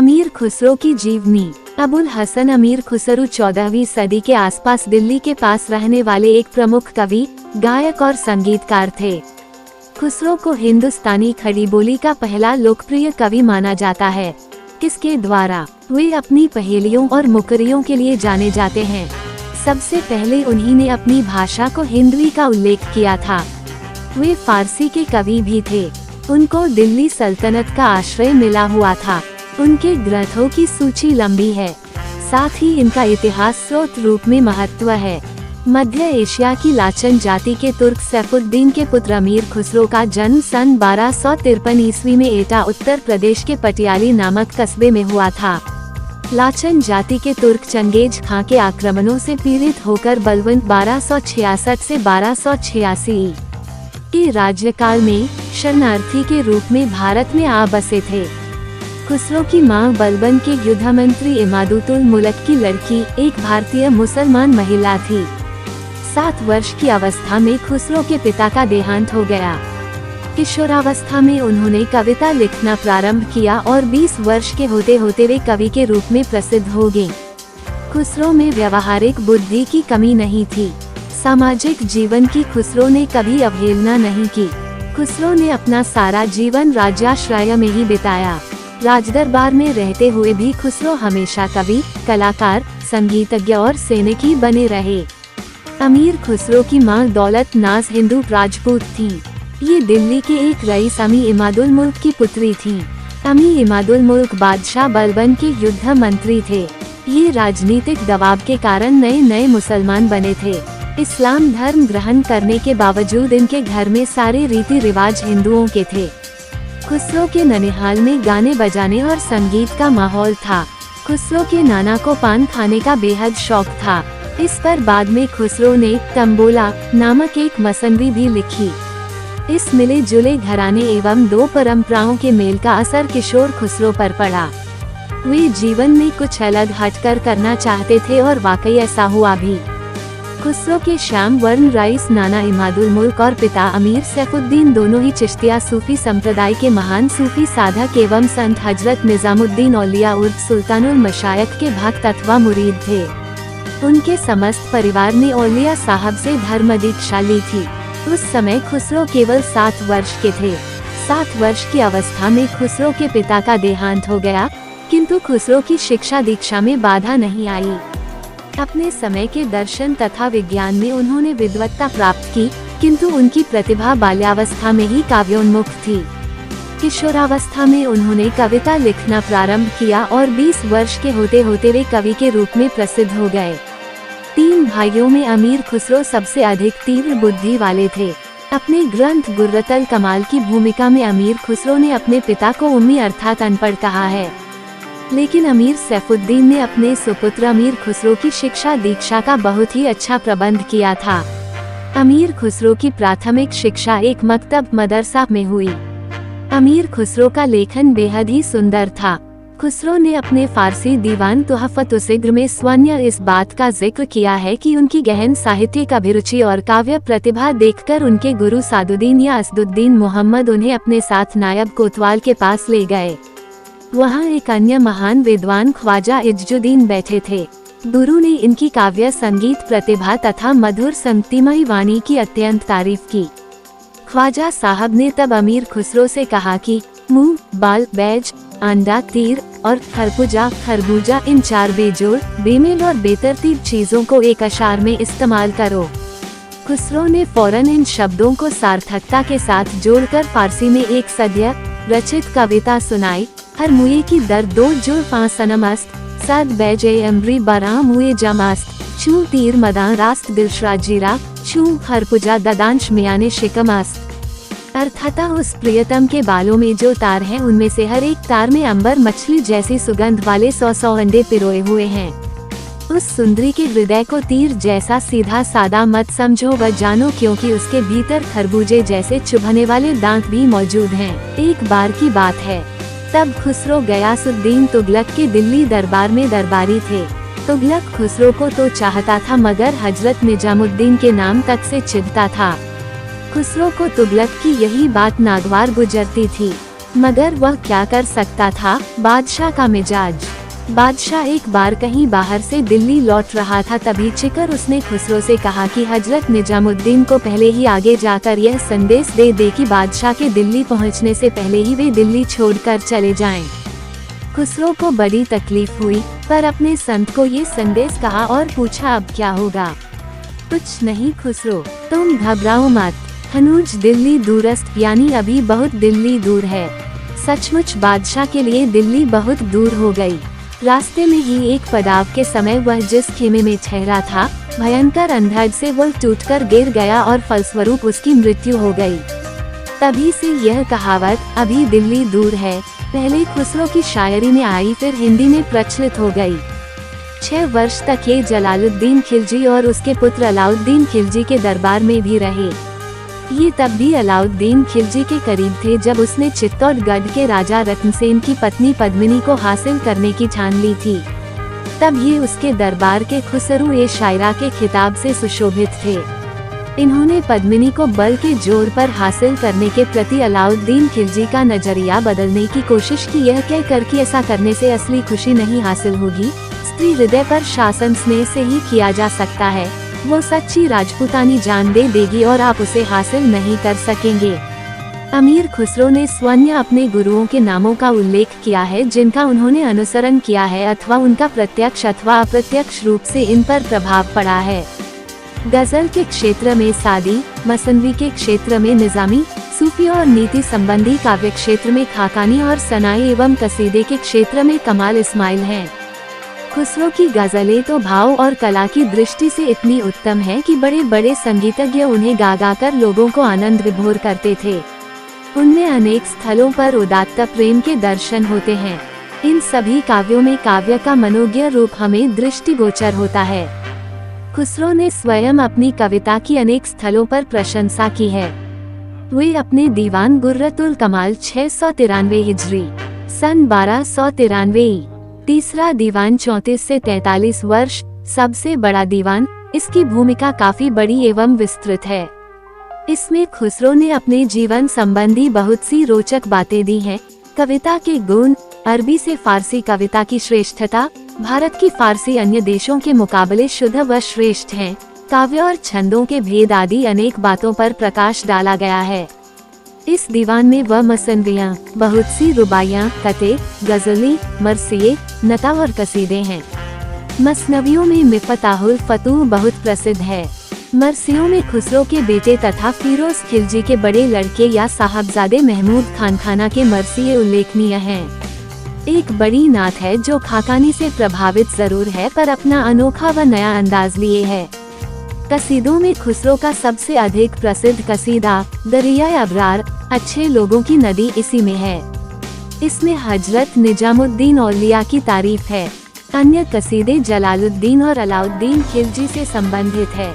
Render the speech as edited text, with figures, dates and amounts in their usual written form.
अमीर खुसरो की जीवनी। अबुल हसन अमीर खुसरो 14वीं सदी के आसपास दिल्ली के पास रहने वाले एक प्रमुख कवि, गायक और संगीतकार थे। खुसरो को हिंदुस्तानी खड़ी बोली का पहला लोकप्रिय कवि माना जाता है, किसके द्वारा वे अपनी पहेलियों और मुकरियों के लिए जाने जाते हैं। सबसे पहले उन्हीं ने अपनी भाषा को हिंदवी का उल्लेख किया था। वे फारसी के कवि भी थे। उनको दिल्ली सल्तनत का आश्रय मिला हुआ था। उनके ग्रंथों की सूची लंबी है, साथ ही इनका इतिहास स्रोत रूप में महत्व है। मध्य एशिया की लाचन जाति के तुर्क सैफुद्दीन के पुत्र अमीर खुसरो का जन्म सन 1253 ईस्वी में एटा उत्तर प्रदेश के पटियाली नामक कस्बे में हुआ था। लाचन जाति के तुर्क चंगेज खां के आक्रमणों से पीड़ित होकर बलवंत 1266 से 1286 के राज्यकाल में शरणार्थी के रूप में भारत में आ बसे थे। खुसरो की मां बलबन के युद्ध मंत्री इमादुल मुल्क की लड़की एक भारतीय मुसलमान महिला थी। 7 वर्ष की अवस्था में खुसरो के पिता का देहांत हो गया। किशोरावस्था में उन्होंने कविता लिखना प्रारंभ किया और 20 वर्ष के होते होते वे कवि के रूप में प्रसिद्ध हो गए। खुसरो में व्यवहारिक बुद्धि की कमी नहीं थी। सामाजिक जीवन की खुसरो ने कभी अवहेलना नहीं की। खुसरो ने अपना सारा जीवन राजाश्रय में ही बिताया। राजदरबार में रहते हुए भी खुसरो हमेशा कवि, कलाकार, संगीतज्ञ और सैनिक बने रहे। अमीर खुसरो की मां दौलत नाज हिंदू राजपूत थी। ये दिल्ली के एक रईस अमी इमादुल मुल्क की पुत्री थी। अमी इमादुल मुल्क बादशाह बलबन के युद्ध मंत्री थे। ये राजनीतिक दबाव के कारण नए नए मुसलमान बने थे। इस्लाम धर्म ग्रहण करने के बावजूद इनके घर में सारे रीति रिवाज हिंदुओं के थे। खुसरो के ननिहाल में गाने बजाने और संगीत का माहौल था। खुसरो के नाना को पान खाने का बेहद शौक था। इस पर बाद में खुसरो ने तंबोला नामक एक मसनवी भी लिखी। इस मिले जुले घराने एवं दो परंपराओं के मेल का असर किशोर खुसरो पर पड़ा। वे जीवन में कुछ अलग हटकर करना चाहते थे और वाकई ऐसा हुआ भी। खुसरो के श्याम वर्ण रईस नाना इमादुल मुल्क और पिता अमीर सैफुद्दीन दोनों ही चिश्तिया सूफी संप्रदाय के महान सूफी साधक एवं संत हजरत निजामुद्दीन औलिया उर्फ सुल्तानुल मशायख के भक्त अथवा मुरीद थे। उनके समस्त परिवार ने औलिया साहब से धर्म दीक्षा ली थी। उस समय खुसरो केवल 7 वर्ष के थे। 7 वर्ष की अवस्था में खुसरो के पिता का देहांत हो गया, किंतु खुसरो की शिक्षा दीक्षा में बाधा नहीं आई। अपने समय के दर्शन तथा विज्ञान में उन्होंने विद्वत्ता प्राप्त की, किंतु उनकी प्रतिभा बाल्यावस्था में ही काव्योन्मुख थी। किशोरावस्था में उन्होंने कविता लिखना प्रारंभ किया और 20 वर्ष के होते होते वे कवि के रूप में प्रसिद्ध हो गए। 3 भाइयों में अमीर खुसरो सबसे अधिक तीव्र बुद्धि वाले थे। अपने ग्रंथ गुर्रतुल कमाल की भूमिका में अमीर खुसरो ने अपने पिता को उम्मी अर्थात अनपढ़ कहा है, लेकिन अमीर सैफुद्दीन ने अपने सुपुत्र अमीर खुसरो की शिक्षा दीक्षा का बहुत ही अच्छा प्रबंध किया था। अमीर खुसरो की प्राथमिक शिक्षा एक मकतब मदरसा में हुई। अमीर खुसरो का लेखन बेहद ही सुंदर था। खुसरो ने अपने फारसी दीवान तुहफ़त-उस-सिग्र में स्वन्य इस बात का जिक्र किया है कि उनकी गहन साहित्यिक अभिरुचि और काव्य प्रतिभा देखकर उनके गुरु सादुद्दीन या असदुद्दीन मोहम्मद उन्हें अपने साथ नायब कोतवाल के पास ले गए। वहाँ एक अन्य महान विद्वान ख्वाजा इज्जुद्दीन बैठे थे। गुरु ने इनकी काव्य संगीत प्रतिभा तथा मधुर संगीतमय वाणी की अत्यंत तारीफ की। ख्वाजा साहब ने तब अमीर खुसरो से कहा कि मुंह, बाल, बैज, अंडा, तीर और खरबूजा इन 4 बेजोड़, बेमेल और बेतरतीब चीजों को एक अशार में इस्तेमाल करो। खुसरो ने फौरन इन शब्दों को सार्थकता के साथ जोड़कर फारसी में एक सद्य रचित कविता सुनाई। हर मुए की दर 2 जोड़ 5 सनमस्त, सद बैजे अम्री बराम हुए जमास्त, छू तीर मदान रास्त दिलशराजीरा, छू खरपुजा ददांश मियाने शिकमस्त। अर्थात उस प्रियतम के बालों में जो तार हैं उनमें से हर एक तार में अंबर मछली जैसी सुगंध वाले 100 अंडे पिरोए हुए हैं। उस सुंदरी के हृदय को तीर जैसा सीधा सादा मत समझो व जानो, क्योंकि उसके भीतर खरबूजे जैसे चुभने वाले दांत भी मौजूद हैं। एक बार की बात है, तब खुसरो गयासुद्दीन तुगलक के दिल्ली दरबार में दरबारी थे। तुगलक खुसरो को तो चाहता था मगर हजरत निजामुद्दीन के नाम तक से चिढ़ता था। खुसरो को तुगलक की यही बात नागवार गुजरती थी। मगर वह क्या कर सकता था, बादशाह का मिजाज। बादशाह एक बार कहीं बाहर से दिल्ली लौट रहा था, तभी चिकर उसने खुसरो से कहा कि हजरत निजामुद्दीन को पहले ही आगे जाकर यह संदेश दे दे कि बादशाह के दिल्ली पहुंचने से पहले ही वे दिल्ली छोड़कर चले जाएं। खुसरो को बड़ी तकलीफ हुई, पर अपने संत को ये संदेश कहा और पूछा अब क्या होगा। कुछ नहीं खुसरो, तुम घबराओ मत, हनूज दिल्ली दूरस्थ यानी अभी बहुत दिल्ली दूर है। सचमुच बादशाह के लिए दिल्ली बहुत दूर हो गई। रास्ते में ही एक पड़ाव के समय वह जिस खेमे में ठहरा था, भयंकर अंधड़ से वह टूटकर गिर गया और फलस्वरूप उसकी मृत्यु हो गई। तभी से यह कहावत अभी दिल्ली दूर है पहले खुसरो की शायरी में आई, फिर हिंदी में प्रचलित हो गई। 6 वर्ष तक ये जलालुद्दीन खिलजी और उसके पुत्र अलाउद्दीन खिलजी के दरबार में भी रहे। ये तब भी अलाउद्दीन खिलजी के करीब थे जब उसने चित्तौड़गढ़ के राजा रत्नसेन की पत्नी पद्मिनी को हासिल करने की ठान ली थी। तब ये उसके दरबार के खुसरू ए शायरा के खिताब से सुशोभित थे। इन्होंने पद्मिनी को बल के जोर पर हासिल करने के प्रति अलाउद्दीन खिलजी का नजरिया बदलने की कोशिश की, यह कहकर कि ऐसा करने से असली खुशी नहीं हासिल होगी, स्त्री हृदय पर शासन स्नेह से ही किया जा सकता है, वो सच्ची राजपूतानी जान दे देगी और आप उसे हासिल नहीं कर सकेंगे। अमीर खुसरो ने स्वयं अपने गुरुओं के नामों का उल्लेख किया है जिनका उन्होंने अनुसरण किया है अथवा उनका प्रत्यक्ष अथवा अप्रत्यक्ष रूप से इन पर प्रभाव पड़ा है। गजल के क्षेत्र में सादी, मसनवी के क्षेत्र में निजामी, सूफी और नीति संबंधी काव्य क्षेत्र में खाकानी और सनाई एवं कसीदे के क्षेत्र में कमाल इस्माइल हैं। खुसरो की गजलें तो भाव और कला की दृष्टि से इतनी उत्तम है कि बड़े बड़े संगीतज्ञ उन्हें गा गा कर लोगों को आनंद विभोर करते थे। उनमें अनेक स्थलों पर उदात्त प्रेम के दर्शन होते हैं। इन सभी काव्यों में काव्य का मनोज्ञ रूप हमें दृष्टिगोचर होता है। खुसरो ने स्वयं अपनी कविता की अनेक स्थलों पर प्रशंसा की है। वे अपने दीवान गुर्रतुल कमाल 693 हिजरी सन 1293 तीसरा दीवान 34 से 43 वर्ष सबसे बड़ा दीवान, इसकी भूमिका काफी बड़ी एवं विस्तृत है। इसमें खुसरो ने अपने जीवन संबंधी बहुत सी रोचक बातें दी हैं। कविता के गुण, अरबी से फारसी कविता की श्रेष्ठता, भारत की फारसी अन्य देशों के मुकाबले शुद्ध व श्रेष्ठ हैं, काव्य और छंदों के भेद आदि अनेक बातों पर प्रकाश डाला गया है। इस दीवान में वह मसनवियाँ, बहुत सी रुबाइयाँ, कते, गजली, मरसिये, नता और कसीदे हैं। मसनवियों में मिफ़ताहुल फतूह बहुत प्रसिद्ध है। मरसियों में खुसरो के बेटे तथा फिरोज खिलजी के बड़े लड़के या साहबजादे महमूद खानखाना के मरसिये उल्लेखनीय हैं। एक बड़ी नात है जो खाकानी से प्रभावित जरूर है पर अपना अनोखा व नया अंदाज लिए है। कसीदों में खुसरो का सबसे अधिक प्रसिद्ध कसीदा दरिया अबरार, अच्छे लोगों की नदी, इसी में है। इसमें हजरत निजामुद्दीन औलिया की तारीफ है। अन्य कसीदे जलालुद्दीन और अलाउद्दीन खिलजी से संबंधित है।